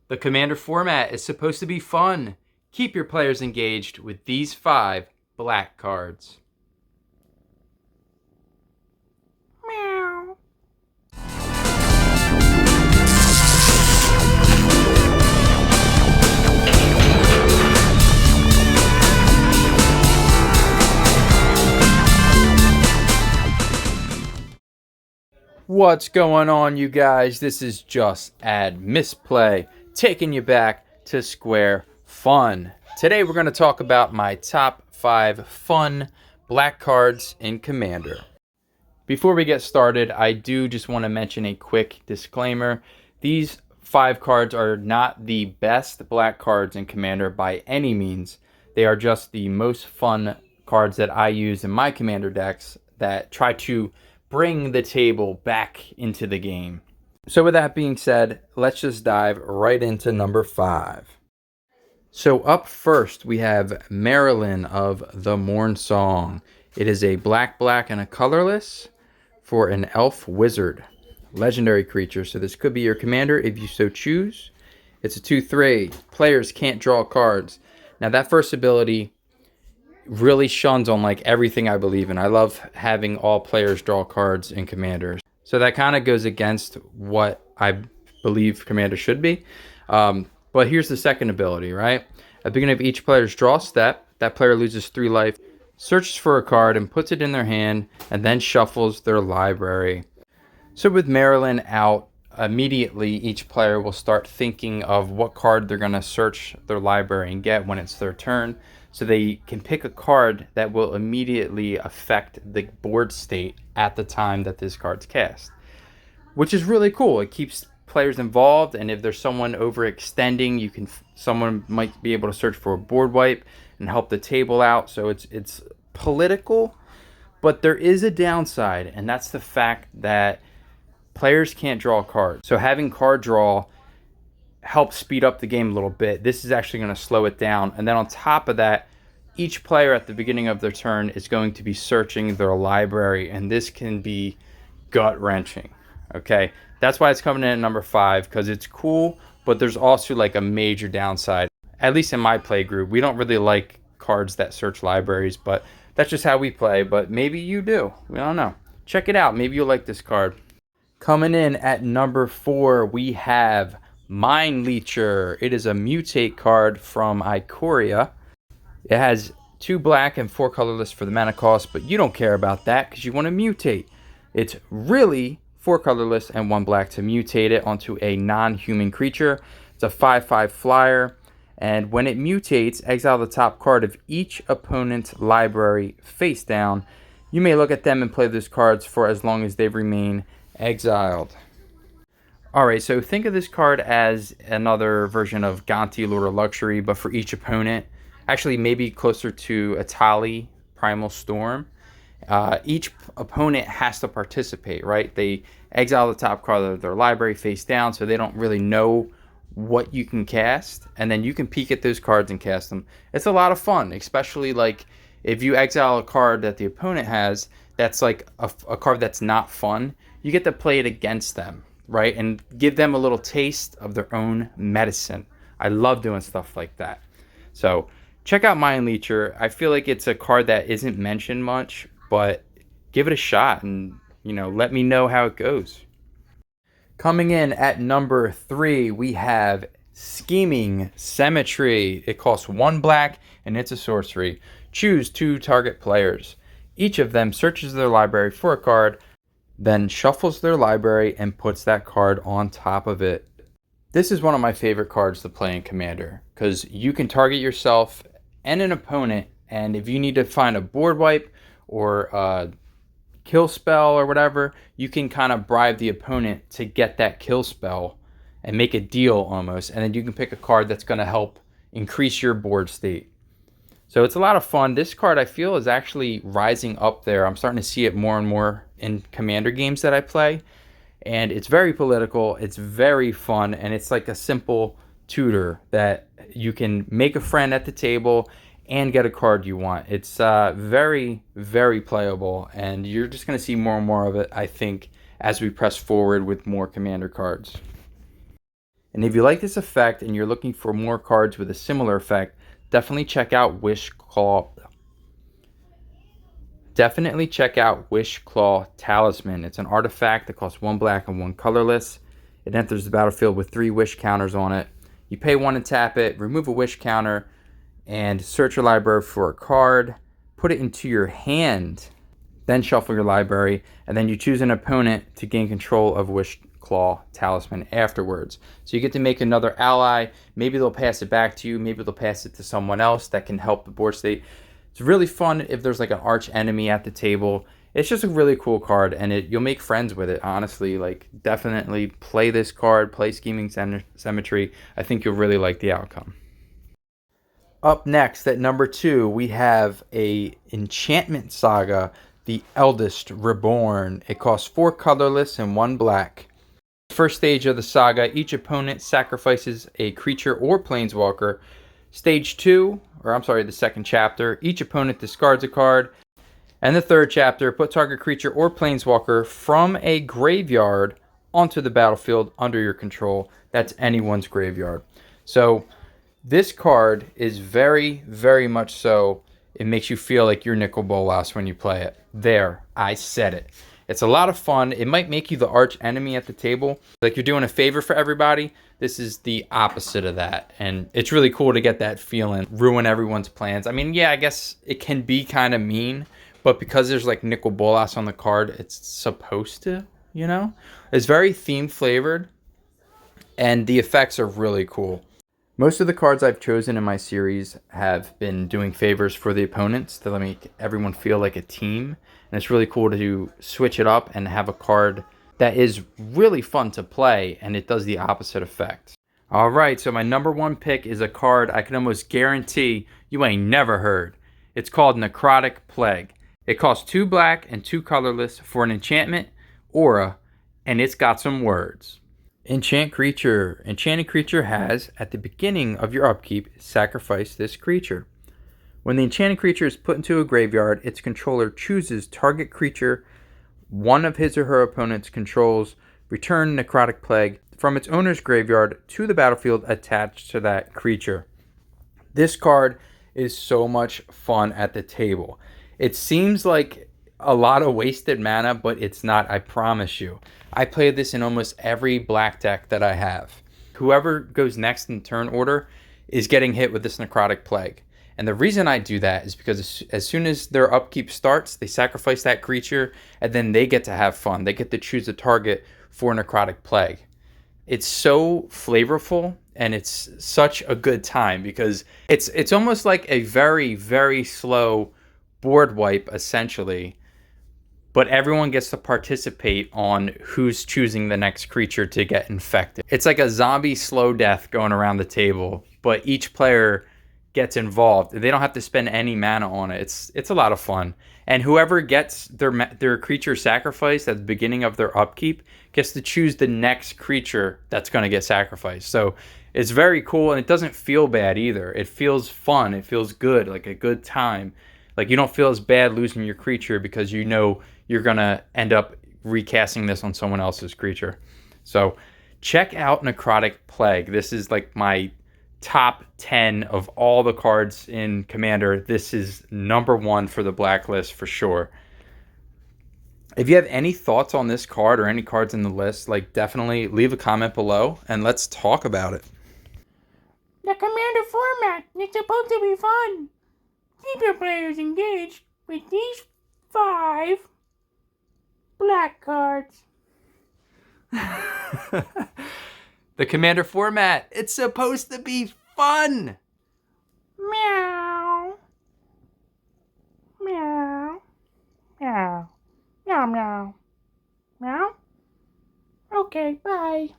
The Commander format is supposed to be fun. Keep your players engaged with these 5 black cards. Meow. What's going on, you guys? This is Just Add Misplay, taking you back to square fun. Today we're going to talk about my top 5 fun black cards in Commander. Before we get started, I do just want to mention a quick disclaimer. These 5 cards are not the best black cards in Commander by any means. They are just the most fun cards that I use in my Commander decks that try to bring the table back into the game. So with that being said, let's just dive right into number 5. So up first we have Marilyn of the Mourne Song. It is a black and a colorless for an elf wizard. Legendary creature, so this could be your commander if you so choose. It's a 2/3. Players can't draw cards. Now that first ability really shuns on like everything I believe in. I love having all players draw cards in Commander. So that kind of goes against what I believe Commander should be. But here's the second ability, right? At the beginning of each player's draw step, that player loses 3 life, searches for a card and puts it in their hand, and then shuffles their library. So with Marilyn out, immediately each player will start thinking of what card they're going to search their library and get when it's their turn. So they can pick a card that will immediately affect the board state at the time that this card's cast, which is really cool. It keeps players involved, and if there's someone overextending, someone might be able to search for a board wipe and help the table out. So it's political, but there is a downside, and that's the fact that players can't draw cards. So having card draw helps speed up the game a little bit. This is actually going to slow it down. And then on top of that, each player at the beginning of their turn is going to be searching their library, and this can be gut-wrenching. Okay, that's why it's coming in at number 5, because it's cool, but there's also like a major downside. At least in my play group, we don't really like cards that search libraries, but that's just how we play. But maybe you do. We don't know. Check it out. Maybe you'll like this card. Coming in at number 4, we have Mayan Leecher. It is a mutate card from Ikoria. It has 2 black and 4 colorless for the mana cost, but you don't care about that because you want to mutate. It's really 4 colorless and 1 black to mutate it onto a non-human creature. It's a 5/5 flyer, and when it mutates, exile the top card of each opponent's library face down. You may look at them and play those cards for as long as they remain exiled. Alright, so think of this card as another version of Gonti, Lord of Luxury, but for each opponent. Actually, maybe closer to Atali, Primal Storm. Each opponent has to participate, right? They exile the top card of their library face down, so they don't really know what you can cast, and then you can peek at those cards and cast them. It's a lot of fun, especially like if you exile a card that the opponent has that's like a card that's not fun, you get to play it against them, right? And give them a little taste of their own medicine. I love doing stuff like that. So check out Mayan Leecher. I feel like it's a card that isn't mentioned much, but give it a shot and, let me know how it goes. Coming in at number 3, we have Scheming Symmetry. It costs 1 black and it's a sorcery. Choose 2 target players. Each of them searches their library for a card, then shuffles their library and puts that card on top of it. This is one of my favorite cards to play in Commander because you can target yourself and an opponent, and if you need to find a board wipe or a kill spell or whatever, you can kind of bribe the opponent to get that kill spell and make a deal almost, and then you can pick a card that's going to help increase your board state. So it's a lot of fun. This card I feel is actually rising up there. I'm starting to see it more and more in Commander games that I play. And it's very political, it's very fun, and it's like a simple tutor that you can make a friend at the table and get a card you want. It's very, very playable, and you're just going to see more and more of it, I think, as we press forward with more Commander cards. And if you like this effect and you're looking for more cards with a similar effect, definitely check out Wishclaw. Definitely check out Wishclaw Talisman. It's an artifact that costs 1 black and 1 colorless. It enters the battlefield with 3 wish counters on it. You pay 1 and tap it, remove a wish counter, and search your library for a card. Put it into your hand. Then shuffle your library, and then you choose an opponent to gain control of Wishclaw Talisman afterwards. So you get to make another ally. Maybe they'll pass it back to you. Maybe they'll pass it to someone else that can help the board state. It's really fun if there's like an arch enemy at the table. It's just a really cool card, and you'll make friends with it, honestly. Like, definitely play this card, play Scheming Symmetry. I think you'll really like the outcome. Up next, at number 2, we have a enchantment saga, The Eldest Reborn. It costs 4 colorless and 1 black. First stage of the saga, each opponent sacrifices a creature or planeswalker. Stage 2, the second chapter, each opponent discards a card. And the third chapter, put target creature or planeswalker from a graveyard onto the battlefield under your control. That's anyone's graveyard. So this card is very, very much so, it makes you feel like you're Nicol Bolas when you play it. There, I said it. It's a lot of fun. It might make you the arch enemy at the table. Like you're doing a favor for everybody. This is the opposite of that. And it's really cool to get that feeling. Ruin everyone's plans. I mean, yeah, I guess it can be kind of mean. But because there's like Nicol Bolas on the card, it's supposed to, you know? It's very theme flavored. And the effects are really cool. Most of the cards I've chosen in my series have been doing favors for the opponents to make everyone feel like a team. And it's really cool to switch it up and have a card that is really fun to play, and it does the opposite effect. All right, so my number 1 pick is a card I can almost guarantee you ain't never heard. It's called Necrotic Plague. It costs 2 black and 2 colorless for an enchantment, aura, and it's got some words. Enchant creature. Enchanted creature has, at the beginning of your upkeep, sacrifice this creature. When the enchanted creature is put into a graveyard, its controller chooses target creature one of his or her opponent's controls, return Necrotic Plague from its owner's graveyard to the battlefield attached to that creature. This card is so much fun at the table. It seems like a lot of wasted mana, but it's not, I promise you. I play this in almost every black deck that I have. Whoever goes next in turn order is getting hit with this Necrotic Plague. And the reason I do that is because as soon as their upkeep starts, they sacrifice that creature, and then they get to have fun. They get to choose a target for Necrotic Plague. It's so flavorful, and it's such a good time because it's almost like a very, very slow board wipe, essentially. But everyone gets to participate on who's choosing the next creature to get infected. It's like a zombie slow death going around the table, but each player gets involved. They don't have to spend any mana on it. It's a lot of fun. And whoever gets their creature sacrificed at the beginning of their upkeep gets to choose the next creature that's going to get sacrificed. So it's very cool, and it doesn't feel bad either. It feels fun. It feels good, like a good time. Like you don't feel as bad losing your creature because you know you're going to end up recasting this on someone else's creature. So check out Necrotic Plague. This is like my top 10 of all the cards in Commander. This is number 1 for the blacklist for sure. If you have any thoughts on this card or any cards in the list, like definitely leave a comment below and let's talk about it. The Commander format is supposed to be fun. Keep your players engaged with these 5 black cards. The Commander format, it's supposed to be fun. Meow. Meow. Meow. Meow, meow. Meow? Okay, bye.